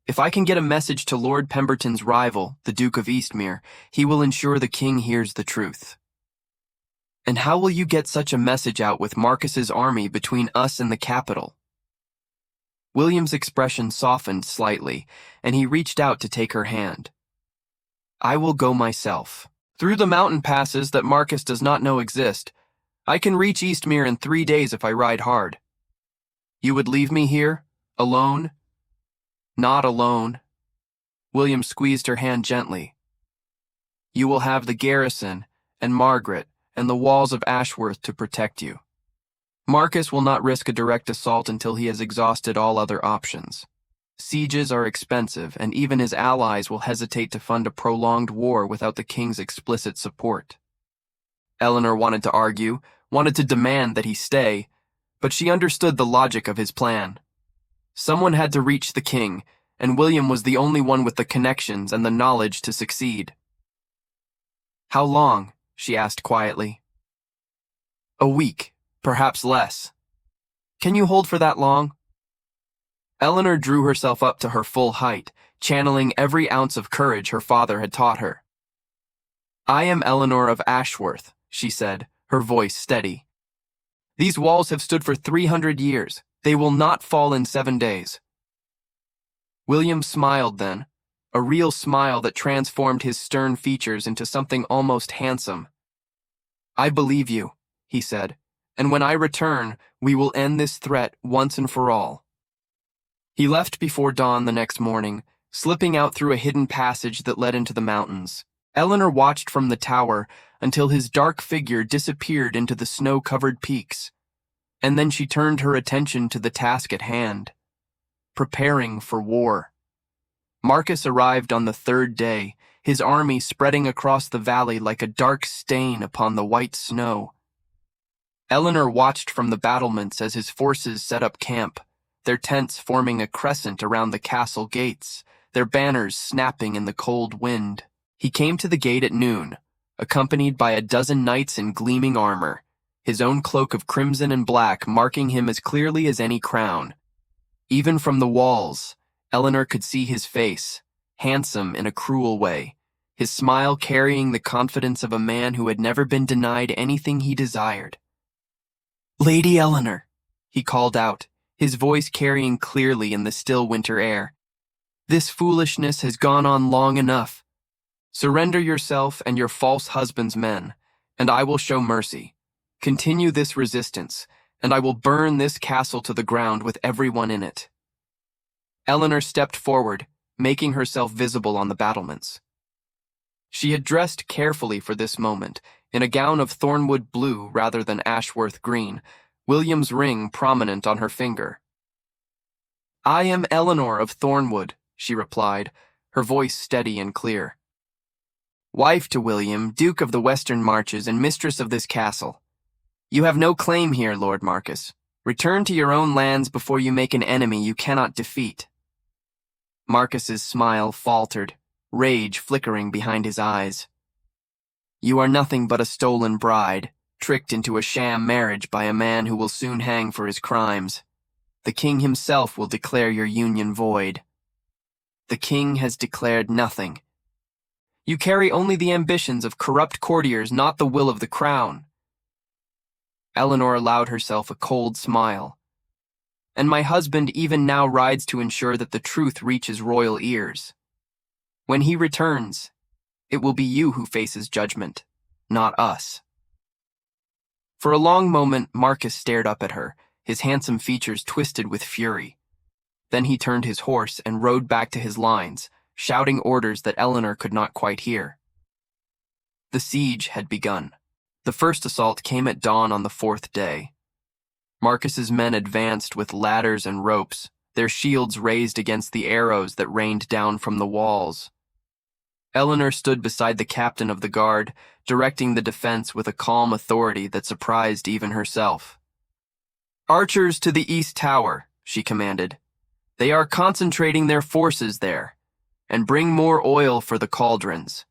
Speaker 1: If I can get a message to Lord Pemberton's rival, the Duke of Eastmere, he will ensure the king hears the truth. And how will you get such a message out with Marcus's army between us and the capital? William's expression softened slightly, and he reached out to take her hand. I will go myself. Through the mountain passes that Marcus does not know exist, I can reach Eastmere in 3 days if I ride hard. You would leave me here, alone? Not alone. William squeezed her hand gently. You will have the garrison, and Margaret, and the walls of Ashworth to protect you. Marcus will not risk a direct assault until he has exhausted all other options. Sieges are expensive, and even his allies will hesitate to fund a prolonged war without the king's explicit support. Eleanor wanted to argue, wanted to demand that he stay, but she understood the logic of his plan. Someone had to reach the king, and William was the only one with the connections and the knowledge to succeed. How long? She asked quietly. A week, perhaps less. Can you hold for that long? Eleanor drew herself up to her full height, channeling every ounce of courage her father had taught her. I am Eleanor of Ashworth, she said, her voice steady. These walls have stood for 300 years. They will not fall in 7 days. William smiled then, a real smile that transformed his stern features into something almost handsome. I believe you, he said, and when I return, we will end this threat once and for all. He left before dawn the next morning, slipping out through a hidden passage that led into the mountains. Eleanor watched from the tower until his dark figure disappeared into the snow-covered peaks, and then she turned her attention to the task at hand, preparing for war. Marcus arrived on the 3rd day, his army spreading across the valley like a dark stain upon the white snow. Eleanor watched from the battlements as his forces set up camp, their tents forming a crescent around the castle gates, their banners snapping in the cold wind. He came to the gate at noon, accompanied by a dozen knights in gleaming armor, his own cloak of crimson and black marking him as clearly as any crown. Even from the walls, Eleanor could see his face, handsome in a cruel way, his smile carrying the confidence of a man who had never been denied anything he desired. Lady Eleanor, he called out, his voice carrying clearly in the still winter air. This foolishness has gone on long enough. Surrender yourself and your false husband's men, and I will show mercy. Continue this resistance, and I will burn this castle to the ground with everyone in it. Eleanor stepped forward, making herself visible on the battlements. She had dressed carefully for this moment, in a gown of thornwood blue rather than Ashworth green, William's ring prominent on her finger. I am Eleanor of Thornwood, she replied, her voice steady and clear. Wife to William, Duke of the Western Marches and mistress of this castle. You have no claim here, Lord Marcus. Return to your own lands before you make an enemy you cannot defeat. Marcus's smile faltered, rage flickering behind his eyes. You are nothing but a stolen bride, tricked into a sham marriage by a man who will soon hang for his crimes. The king himself will declare your union void. The king has declared nothing. You carry only the ambitions of corrupt courtiers, not the will of the crown. Eleanor allowed herself a cold smile. And my husband even now rides to ensure that the truth reaches royal ears. When he returns, it will be you who faces judgment, not us. For a long moment, Marcus stared up at her, his handsome features twisted with fury. Then he turned his horse and rode back to his lines, shouting orders that Eleanor could not quite hear. The siege had begun. The first assault came at dawn on the 4th day. Marcus's men advanced with ladders and ropes, their shields raised against the arrows that rained down from the walls. Eleanor stood beside the captain of the guard, directing the defense with a calm authority that surprised even herself. "Archers to the east tower," she commanded. "They are concentrating their forces there. And bring more oil for the cauldrons.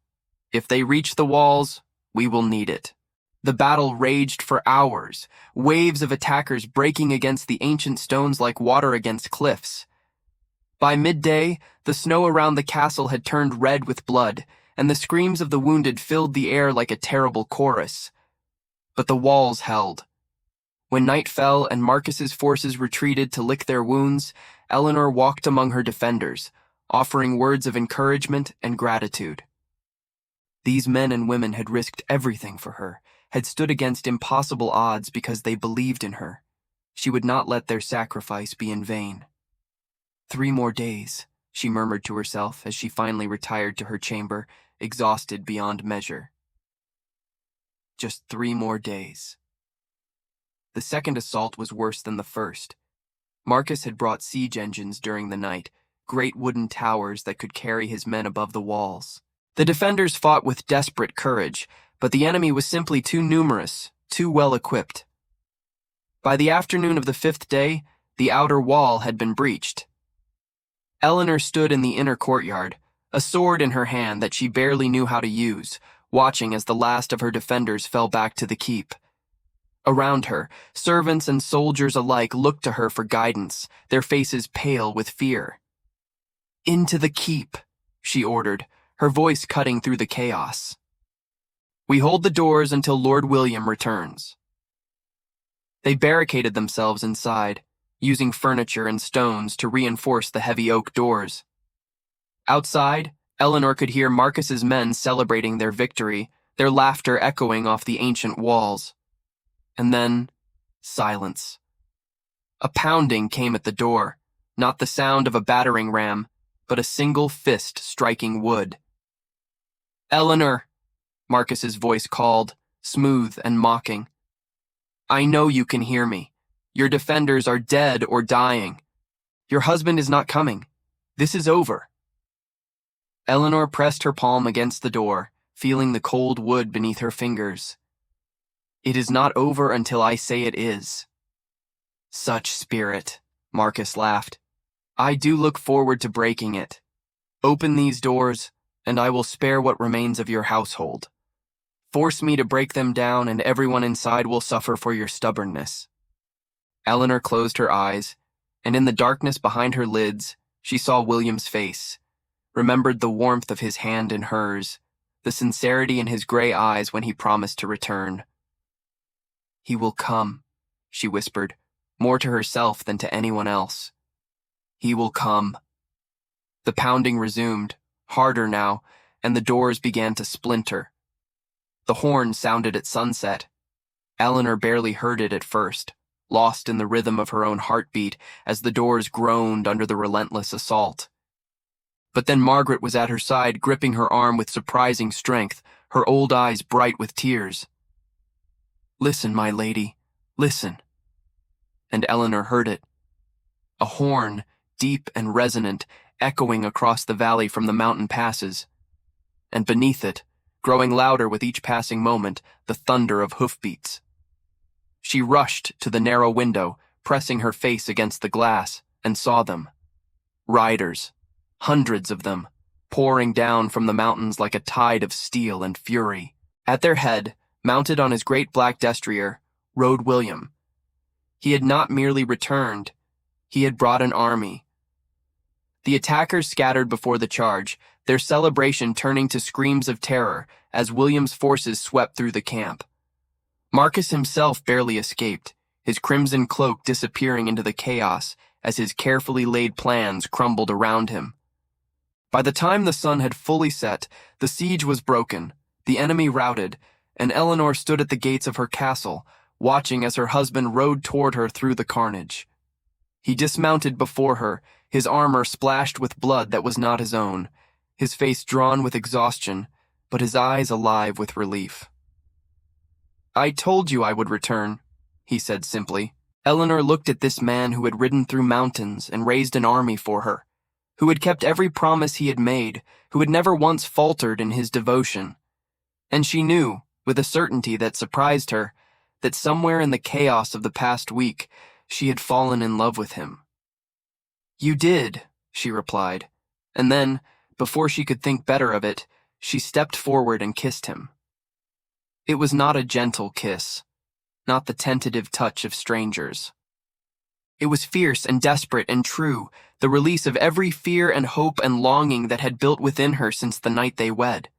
Speaker 1: If they reach the walls, we will need it." The battle raged for hours, waves of attackers breaking against the ancient stones like water against cliffs. By midday, the snow around the castle had turned red with blood, and the screams of the wounded filled the air like a terrible chorus. But the walls held. When night fell and Marcus's forces retreated to lick their wounds, Eleanor walked among her defenders, offering words of encouragement and gratitude. These men and women had risked everything for her, had stood against impossible odds because they believed in her. She would not let their sacrifice be in vain. 3 more days, she murmured to herself as she finally retired to her chamber, exhausted beyond measure. Just 3 more days. The second assault was worse than the first. Marcus had brought siege engines during the night, great wooden towers that could carry his men above the walls. The defenders fought with desperate courage, but the enemy was simply too numerous, too well equipped. By the afternoon of the 5th day, the outer wall had been breached. Eleanor stood in the inner courtyard, a sword in her hand that she barely knew how to use, watching as the last of her defenders fell back to the keep. Around her, servants and soldiers alike looked to her for guidance, their faces pale with fear. "Into the keep," she ordered, her voice cutting through the chaos. "We hold the doors until Lord William returns." They barricaded themselves inside, using furniture and stones to reinforce the heavy oak doors. Outside, Eleanor could hear Marcus's men celebrating their victory, their laughter echoing off the ancient walls. And then, silence. A pounding came at the door, not the sound of a battering ram, but a single fist striking wood. "Eleanor," Marcus's voice called, smooth and mocking. "I know you can hear me. Your defenders are dead or dying. Your husband is not coming. This is over." Eleanor pressed her palm against the door, feeling the cold wood beneath her fingers. "It is not over until I say it is." "Such spirit," Marcus laughed. "I do look forward to breaking it. Open these doors, and I will spare what remains of your household. Force me to break them down, and everyone inside will suffer for your stubbornness." Eleanor closed her eyes, and in the darkness behind her lids, she saw William's face, remembered the warmth of his hand in hers, the sincerity in his gray eyes when he promised to return. "He will come," she whispered, more to herself than to anyone else. "He will come." The pounding resumed, harder now, and the doors began to splinter. The horn sounded at sunset. Eleanor barely heard it at first, lost in the rhythm of her own heartbeat as the doors groaned under the relentless assault. But then Margaret was at her side, gripping her arm with surprising strength, her old eyes bright with tears. "Listen, my lady, listen." And Eleanor heard it. A horn, deep and resonant, echoing across the valley from the mountain passes. And beneath it, growing louder with each passing moment, the thunder of hoofbeats. She rushed to the narrow window, pressing her face against the glass, and saw them. Riders, hundreds of them, pouring down from the mountains like a tide of steel and fury. At their head, mounted on his great black destrier, rode William. He had not merely returned, he had brought an army. The attackers scattered before the charge, their celebration turning to screams of terror as William's forces swept through the camp. Marcus himself barely escaped, his crimson cloak disappearing into the chaos as his carefully laid plans crumbled around him. By the time the sun had fully set, the siege was broken, the enemy routed, and Eleanor stood at the gates of her castle, watching as her husband rode toward her through the carnage. He dismounted before her, his armor splashed with blood that was not his own, his face drawn with exhaustion, but his eyes alive with relief. "I told you I would return," he said simply. Eleanor looked at this man who had ridden through mountains and raised an army for her, who had kept every promise he had made, who had never once faltered in his devotion. And she knew, with a certainty that surprised her, that somewhere in the chaos of the past week, she had fallen in love with him. "You did," she replied, and then, before she could think better of it, she stepped forward and kissed him. It was not a gentle kiss, not the tentative touch of strangers. It was fierce and desperate and true, the release of every fear and hope and longing that had built within her since the night they wed.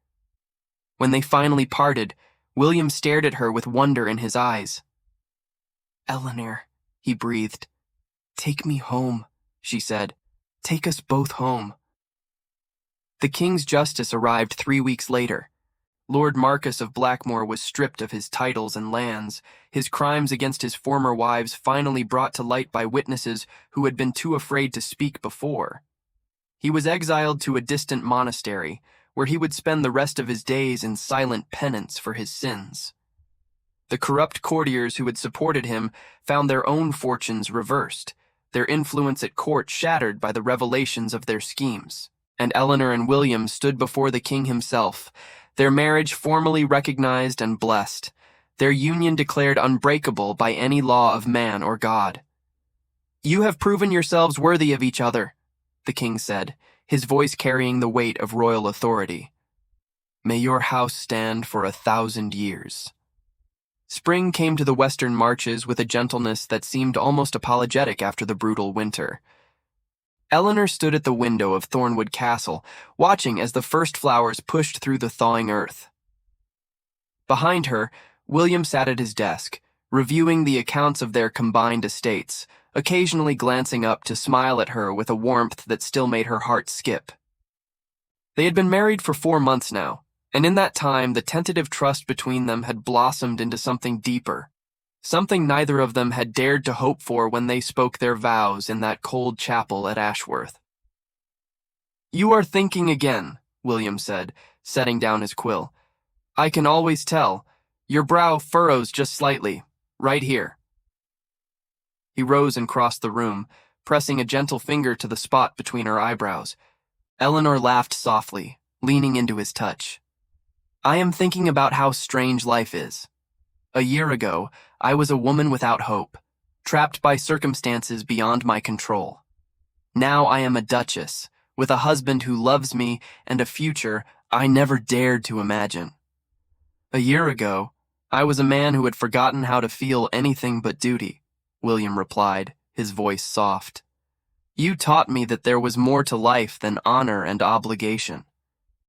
Speaker 1: When they finally parted, William stared at her with wonder in his eyes. "Eleanor," he breathed. "Take me home," she said. "Take us both home." The King's Justice arrived 3 weeks later. Lord Marquess of Blackmore was stripped of his titles and lands, his crimes against his former wives finally brought to light by witnesses who had been too afraid to speak before. He was exiled to a distant monastery, where he would spend the rest of his days in silent penance for his sins. The corrupt courtiers who had supported him found their own fortunes reversed, their influence at court shattered by the revelations of their schemes. And Eleanor and William stood before the king himself, their marriage formally recognized and blessed, their union declared unbreakable by any law of man or God. "You have proven yourselves worthy of each other," the king said, his voice carrying the weight of royal authority. "May your house stand for 1,000 years." Spring came to the western marches with a gentleness that seemed almost apologetic after the brutal winter. Eleanor stood at the window of Thornwood Castle, watching as the first flowers pushed through the thawing earth. Behind her, William sat at his desk, reviewing the accounts of their combined estates, occasionally glancing up to smile at her with a warmth that still made her heart skip. They had been married for 4 months now, and in that time the tentative trust between them had blossomed into something deeper, something neither of them had dared to hope for when they spoke their vows in that cold chapel at Ashworth. "You are thinking again," William said, setting down his quill. "I can always tell. Your brow furrows just slightly, right here." He rose and crossed the room, pressing a gentle finger to the spot between her eyebrows. Eleanor laughed softly, leaning into his touch. "I am thinking about how strange life is. A year ago, I was a woman without hope, trapped by circumstances beyond my control. Now I am a duchess, with a husband who loves me and a future I never dared to imagine. A year ago, I was a man who had forgotten how to feel anything but duty," William replied, his voice soft. "You taught me that there was more to life than honor and obligation.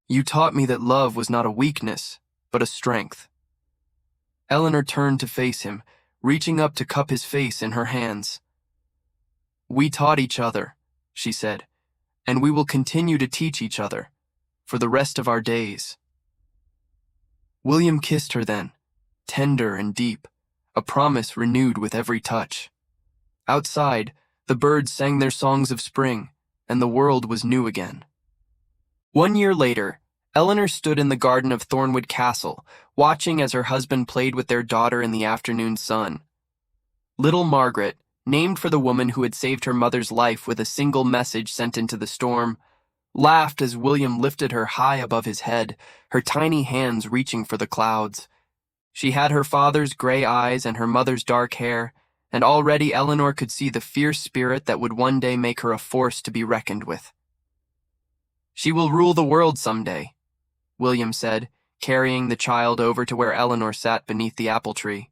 Speaker 1: You taught me that love was not a weakness, but a strength." Eleanor turned to face him, reaching up to cup his face in her hands. "We taught each other," she said, "and we will continue to teach each other, for the rest of our days." William kissed her then, tender and deep, a promise renewed with every touch. Outside, the birds sang their songs of spring, and the world was new again. 1 year later, Eleanor stood in the garden of Thornwood Castle, watching as her husband played with their daughter in the afternoon sun. Little Margaret, named for the woman who had saved her mother's life with a single message sent into the storm, laughed as William lifted her high above his head, her tiny hands reaching for the clouds. She had her father's gray eyes and her mother's dark hair, and already Eleanor could see the fierce spirit that would one day make her a force to be reckoned with. "She will rule the world someday," William said, carrying the child over to where Eleanor sat beneath the apple tree.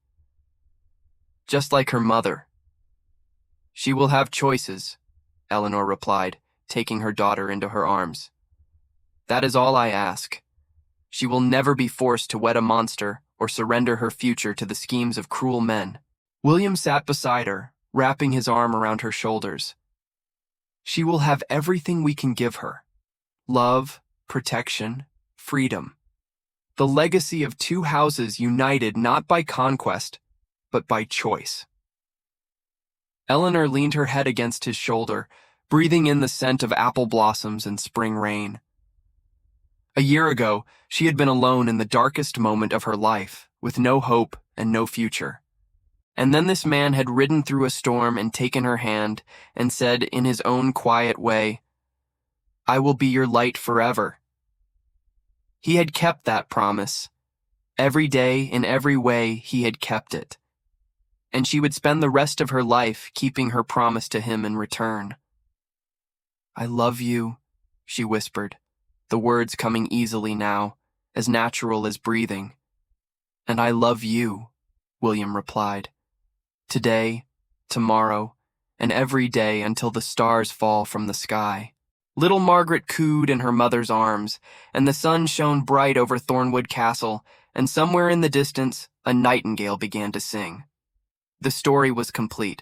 Speaker 1: "Just like her mother." "She will have choices," Eleanor replied, taking her daughter into her arms. "That is all I ask. She will never be forced to wed a monster or surrender her future to the schemes of cruel men." William sat beside her, wrapping his arm around her shoulders. "She will have everything we can give her: love, protection, freedom. The legacy of 2 houses united not by conquest, but by choice." Eleanor leaned her head against his shoulder, breathing in the scent of apple blossoms and spring rain. A year ago, she had been alone in the darkest moment of her life, with no hope and no future. And then this man had ridden through a storm and taken her hand and said in his own quiet way, "I will be your light forever." He had kept that promise. Every day, in every way, he had kept it. And she would spend the rest of her life keeping her promise to him in return. "I love you," she whispered, the words coming easily now, as natural as breathing. "And I love you," William replied. "Today, tomorrow, and every day until the stars fall from the sky." Little Margaret cooed in her mother's arms, and the sun shone bright over Thornwood Castle, and somewhere in the distance, a nightingale began to sing. The story was complete.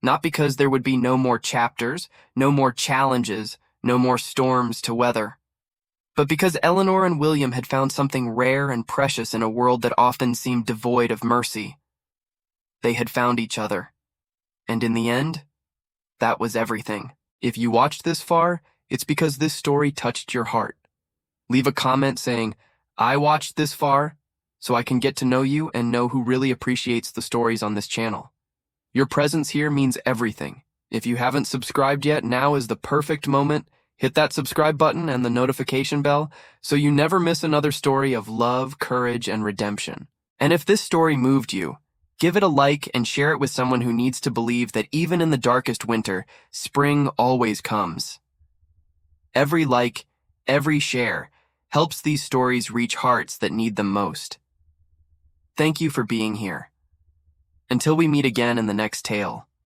Speaker 1: Not because there would be no more chapters, no more challenges, no more storms to weather, but because Eleanor and William had found something rare and precious in a world that often seemed devoid of mercy. They had found each other. And in the end, that was everything. If you watched this far, it's because this story touched your heart. Leave a comment saying, "I watched this far," so I can get to know you and know who really appreciates the stories on this channel. Your presence here means everything. If you haven't subscribed yet, now is the perfect moment. Hit that subscribe button and the notification bell so you never miss another story of love, courage, and redemption. And if this story moved you, give it a like and share it with someone who needs to believe that even in the darkest winter, spring always comes. Every like, every share, helps these stories reach hearts that need them most. Thank you for being here. Until we meet again in the next tale.